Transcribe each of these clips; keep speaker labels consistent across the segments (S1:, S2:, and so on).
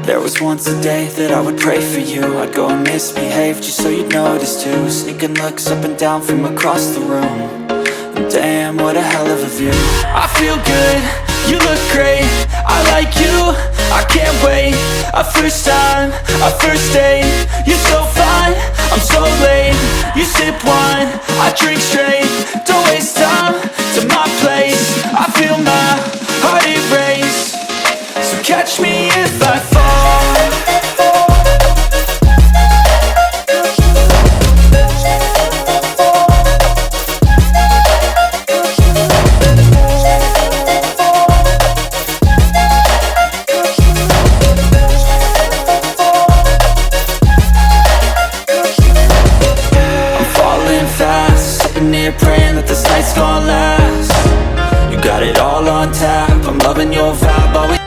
S1: There was once a day that I would pray for you. I'd go and misbehave just so you'd notice too. Sneaking looks up and down from across the room. And damn, what a hell of a view. I feel good, you look great, I like you, I can't wait. A first time, a first date. You're so fine, I'm so late. You sip wine, I drink straight. Don't waste time to my place. I feel my heart erase. So catch me if I fall. I'm falling fast, sitting here praying that this night's gonna last. You got it all on tap, I'm loving your vibe, always.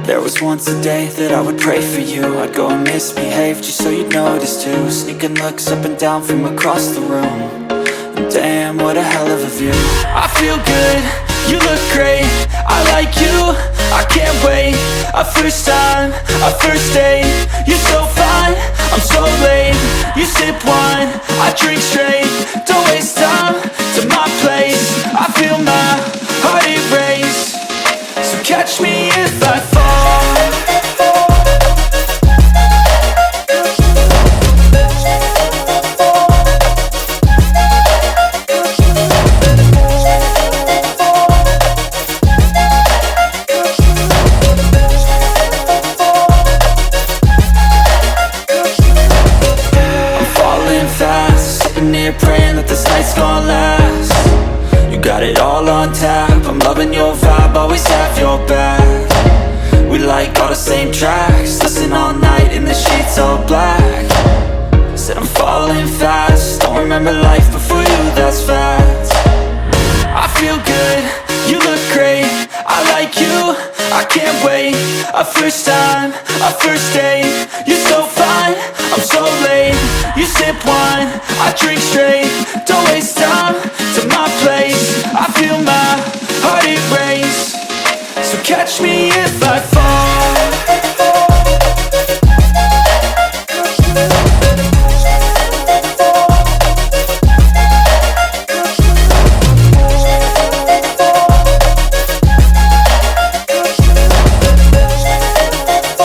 S2: There was once a day that I would pray for you. I'd go and misbehave just so you'd notice too. Sneaking looks up and down from across the room. And damn, what a hell of a view.
S1: I feel good, you look great, I like you, I can't wait. A first time, a first date. You're so fine, I'm so late. You sip wine, I drink straight. Don't waste time to my place. I feel my heart erase. So catch me if I fall. Praying that this night's gonna last. You got it all on tap. I'm loving your vibe, always have your back. We like all the same tracks. Listen all night in the sheets all black. Said I'm falling fast. Don't remember life before you, that's fact. I feel good, you look great. I like you, I can't wait. A first time, a first date. You're so fine, I'm so late. You sip wine, I drink straight. Don't waste time to my place. I feel my heart erase. So catch me if